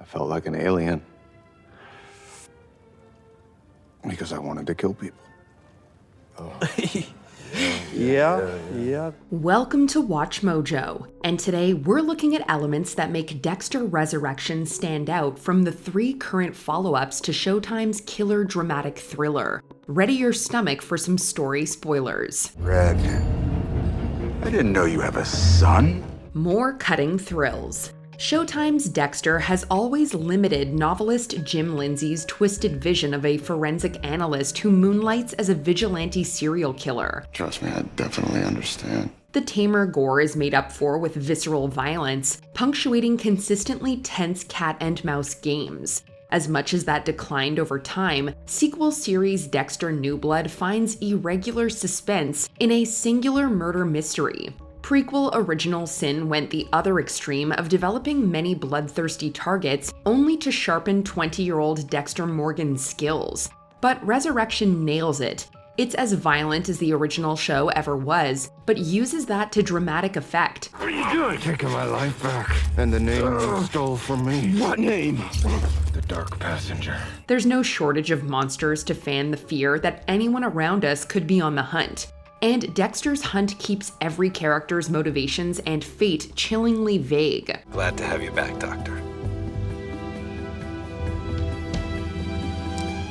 felt like an alien. Because I wanted to kill people. Oh. Yeah. Welcome to Watch Mojo, and today we're looking at elements that make Dexter Resurrection stand out from the 3 current follow-ups to Showtime's killer dramatic thriller. Ready your stomach for some story spoilers. Red, I didn't know you have a son. More cutting thrills. Showtime's Dexter has always limited novelist Jim Lindsay's twisted vision of a forensic analyst who moonlights as a vigilante serial killer. Trust me, I definitely understand. The tamer gore is made up for with visceral violence, punctuating consistently tense cat and mouse games. As much as that declined over time, sequel series Dexter New Blood finds irregular suspense in a singular murder mystery. Prequel Original Sin went the other extreme of developing many bloodthirsty targets only to sharpen 20-year-old Dexter Morgan's skills. But Resurrection nails it. It's as violent as the original show ever was, but uses that to dramatic effect. What are you doing? Taking my life back. And the name you stole from me. What name? The Dark Passenger. There's no shortage of monsters to fan the fear that anyone around us could be on the hunt. And Dexter's hunt keeps every character's motivations and fate chillingly vague. Glad to have you back, Doctor.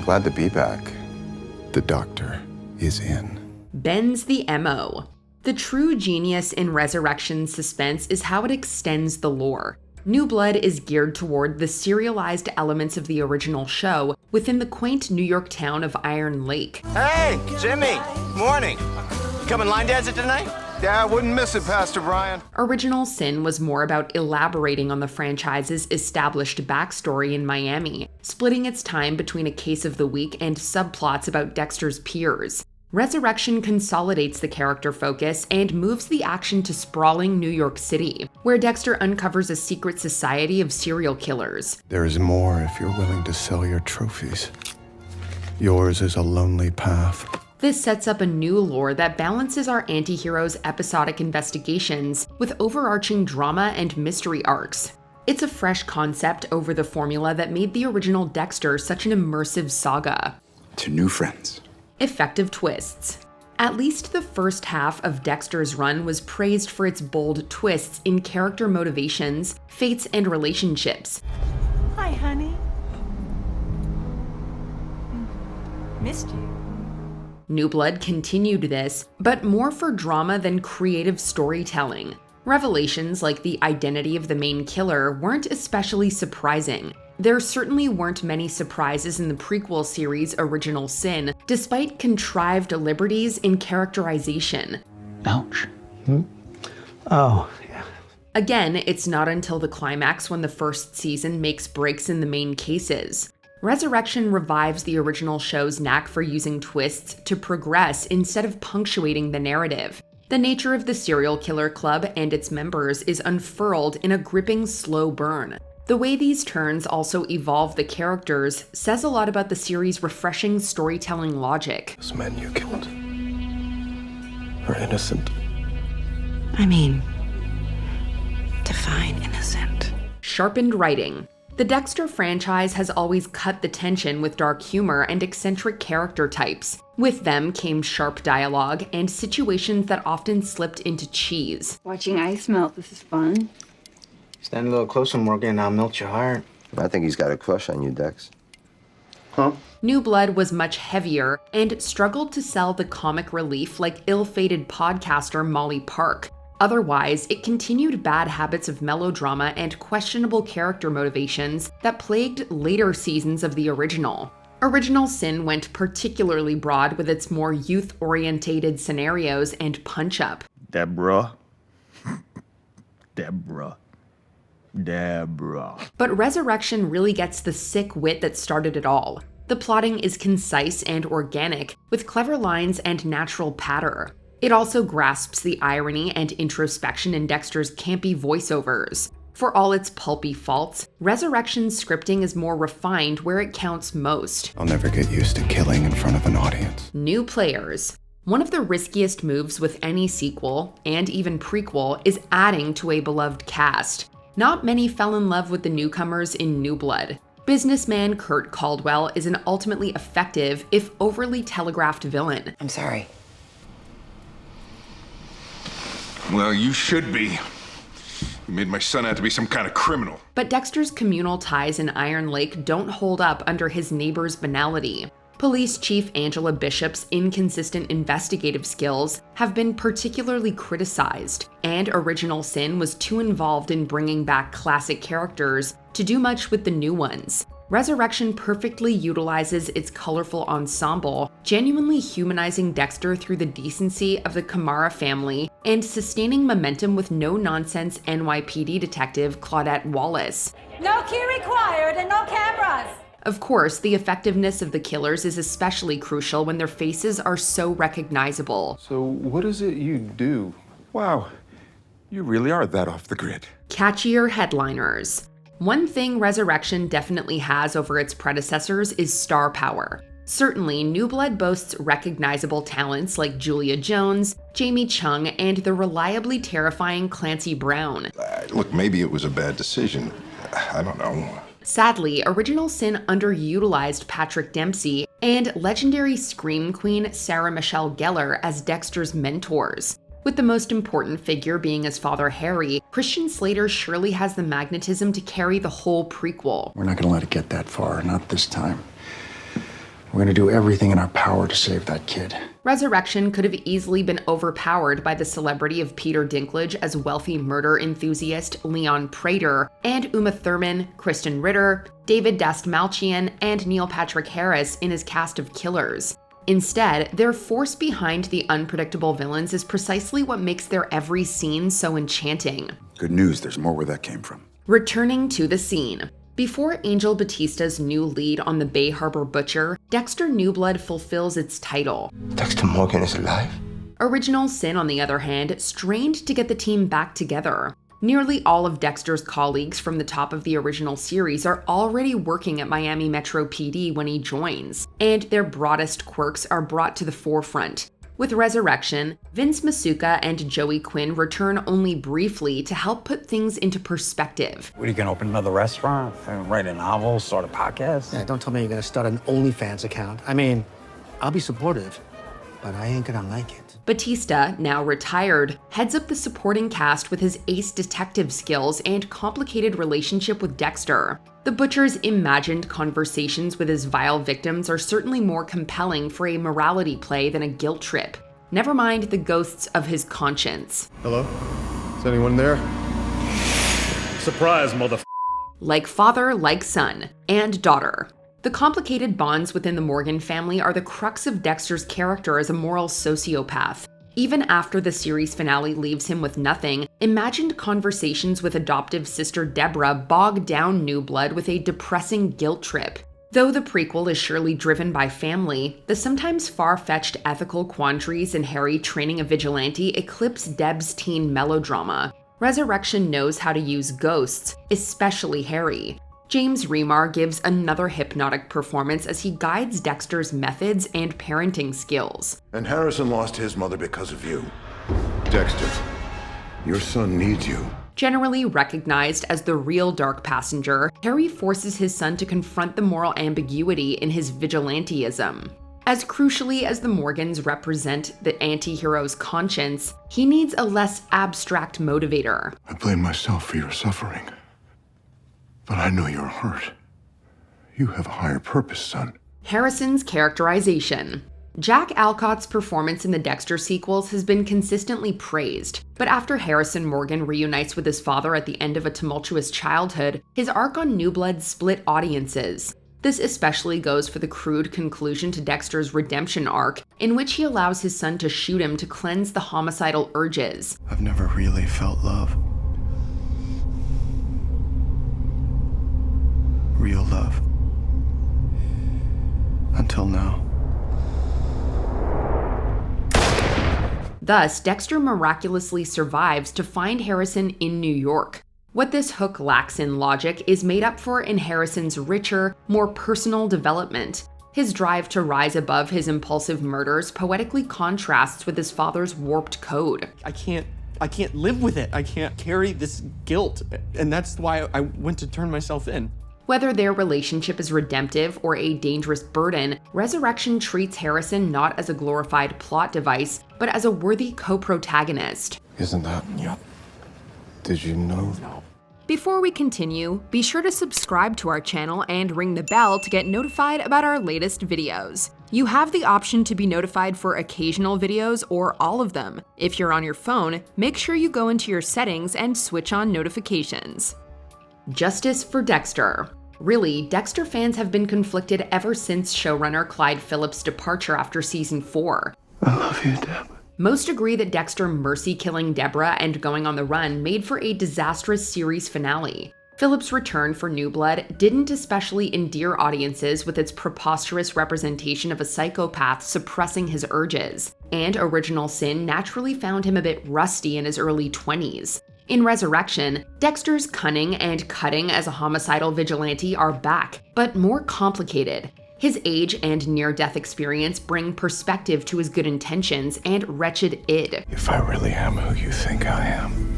Glad to be back. The Doctor is in. Bends the MO. The true genius in Resurrection suspense is how it extends the lore. New Blood is geared toward the serialized elements of the original show within the quaint New York town of Iron Lake. Hey, Jimmy. Morning. You coming line dancing tonight? Yeah, I wouldn't miss it, Pastor Brian. Original Sin was more about elaborating on the franchise's established backstory in Miami, splitting its time between a case of the week and subplots about Dexter's peers. Resurrection consolidates the character focus and moves the action to sprawling New York City, where Dexter uncovers a secret society of serial killers. There is more if you're willing to sell your trophies. Yours is a lonely path. This sets up a new lore that balances our anti-heroes' episodic investigations with overarching drama and mystery arcs. It's a fresh concept over the formula that made the original Dexter such an immersive saga. To new friends. Effective twists. At least the first half of Dexter's run was praised for its bold twists in character motivations, fates, and relationships. Hi, honey. Missed you. New Blood continued this, but more for drama than creative storytelling. Revelations like the identity of the main killer weren't especially surprising. There certainly weren't many surprises in the prequel series Original Sin, despite contrived liberties in characterization. Ouch. Oh, yeah. Again, it's not until the climax when the first season makes breaks in the main cases. Resurrection revives the original show's knack for using twists to progress instead of punctuating the narrative. The nature of the serial killer club and its members is unfurled in a gripping slow burn. The way these turns also evolve the characters says a lot about the series' refreshing storytelling logic. Those men you killed are innocent. I mean, define innocent. Sharpened writing. The Dexter franchise has always cut the tension with dark humor and eccentric character types. With them came sharp dialogue and situations that often slipped into cheese. Watching ice melt, this is fun. Stand a little closer, Morgan, I'll melt your heart. I think he's got a crush on you, Dex. Huh? New Blood was much heavier and struggled to sell the comic relief like ill-fated podcaster Molly Park. Otherwise, it continued bad habits of melodrama and questionable character motivations that plagued later seasons of the original. Original Sin went particularly broad with its more youth-orientated scenarios and punch-up. Deborah. But Resurrection really gets the sick wit that started it all. The plotting is concise and organic, with clever lines and natural patter. It also grasps the irony and introspection in Dexter's campy voiceovers. For all its pulpy faults, Resurrection's scripting is more refined where it counts most. I'll never get used to killing in front of an audience. New players. One of the riskiest moves with any sequel, and even prequel, is adding to a beloved cast. Not many fell in love with the newcomers in New Blood. Businessman Kurt Caldwell is an ultimately effective, if overly telegraphed villain. I'm sorry. Well, you should be. You made my son out to be some kind of criminal. But Dexter's communal ties in Iron Lake don't hold up under his neighbor's banality. Police Chief Angela Bishop's inconsistent investigative skills have been particularly criticized, and Original Sin was too involved in bringing back classic characters to do much with the new ones. Resurrection perfectly utilizes its colorful ensemble, genuinely humanizing Dexter through the decency of the Kamara family and sustaining momentum with no-nonsense NYPD detective Claudette Wallace. No key required and no cameras. Of course, the effectiveness of the killers is especially crucial when their faces are so recognizable. So what is it you do? Wow, you really are that off the grid. Catchier headliners. One thing Resurrection definitely has over its predecessors is star power. Certainly, New Blood boasts recognizable talents like Julia Jones, Jamie Chung, and the reliably terrifying Clancy Brown. Look, maybe it was a bad decision. I don't know. Sadly, Original Sin underutilized Patrick Dempsey and legendary Scream Queen Sarah Michelle Gellar as Dexter's mentors. With the most important figure being his father Harry, Christian Slater surely has the magnetism to carry the whole prequel. We're not gonna let it get that far, not this time. We're gonna do everything in our power to save that kid. Resurrection could have easily been overpowered by the celebrity of Peter Dinklage as wealthy murder enthusiast Leon Prater, and Uma Thurman, Kristen Ritter, David Dastmalchian, and Neil Patrick Harris in his cast of killers. Instead, their force behind the unpredictable villains is precisely what makes their every scene so enchanting. Good news, there's more where that came from. Returning to the scene. Before Angel Batista's new lead on the Bay Harbor Butcher, Dexter New Blood fulfills its title. Dexter Morgan is alive? Original Sin, on the other hand, strained to get the team back together. Nearly all of Dexter's colleagues from the top of the original series are already working at Miami Metro PD when he joins, and their broadest quirks are brought to the forefront. With Resurrection, Vince Masuka and Joey Quinn return only briefly to help put things into perspective. What, are you gonna open another restaurant? Write a novel? Start a podcast? Yeah, don't tell me you're gonna start an OnlyFans account. I mean, I'll be supportive, but I ain't gonna like it. Batista, now retired, heads up the supporting cast with his ace detective skills and complicated relationship with Dexter. The Butcher's imagined conversations with his vile victims are certainly more compelling for a morality play than a guilt trip. Never mind the ghosts of his conscience. Hello? Is anyone there? Surprise, mother. Like father, like son, and daughter. The complicated bonds within the Morgan family are the crux of Dexter's character as a moral sociopath. Even after the series finale leaves him with nothing, imagined conversations with adoptive sister Deborah bog down New Blood with a depressing guilt trip. Though the prequel is surely driven by family, the sometimes far-fetched ethical quandaries in Harry training a vigilante eclipse Deb's teen melodrama. Resurrection knows how to use ghosts, especially Harry. James Remar gives another hypnotic performance as he guides Dexter's methods and parenting skills. And Harrison lost his mother because of you. Dexter, your son needs you. Generally recognized as the real dark passenger, Harry forces his son to confront the moral ambiguity in his vigilantism. As crucially as the Morgans represent the anti-hero's conscience, he needs a less abstract motivator. I blame myself for your suffering. But I know you're hurt. You have a higher purpose, son. Harrison's characterization. Jack Alcott's performance in the Dexter sequels has been consistently praised, but after Harrison Morgan reunites with his father at the end of a tumultuous childhood, his arc on New Blood split audiences. This especially goes for the crude conclusion to Dexter's redemption arc, in which he allows his son to shoot him to cleanse the homicidal urges. I've never really felt love. Real love. Until now. Thus, Dexter miraculously survives to find Harrison in New York. What this hook lacks in logic is made up for in Harrison's richer, more personal development. His drive to rise above his impulsive murders poetically contrasts with his father's warped code. I can't I can't live with it. I can't carry this guilt. And that's why I went to turn myself in. Whether their relationship is redemptive or a dangerous burden, Resurrection treats Harrison not as a glorified plot device, but as a worthy co-protagonist. Isn't that? Yep. Did you know? No. Before we continue, be sure to subscribe to our channel and ring the bell to get notified about our latest videos. You have the option to be notified for occasional videos or all of them. If you're on your phone, make sure you go into your settings and switch on notifications. Justice for Dexter. Really, Dexter fans have been conflicted ever since showrunner Clyde Phillips' departure after season 4. I love you, Deb. Most agree that Dexter mercy-killing Deborah and going on the run made for a disastrous series finale. Phillips' return for New Blood didn't especially endear audiences with its preposterous representation of a psychopath suppressing his urges, and Original Sin naturally found him a bit rusty in his early 20s. In Resurrection, Dexter's cunning and cutting as a homicidal vigilante are back, but more complicated. His age and near-death experience bring perspective to his good intentions and wretched id. If I really am who you think I am,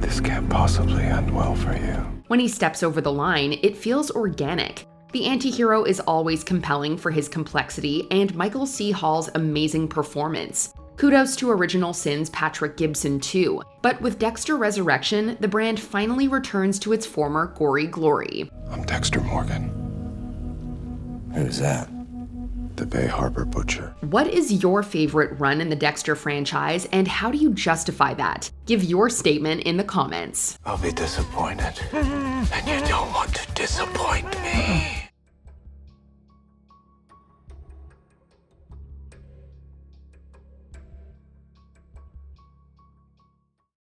this can't possibly end well for you. When he steps over the line, it feels organic. The antihero is always compelling for his complexity and Michael C. Hall's amazing performance. Kudos to Original Sin's Patrick Gibson too, but with Dexter Resurrection, the brand finally returns to its former gory glory. I'm Dexter Morgan. Who's that? The Bay Harbor Butcher. What is your favorite run in the Dexter franchise, and how do you justify that? Give your statement in the comments. I'll be disappointed. And you don't want to disappoint me.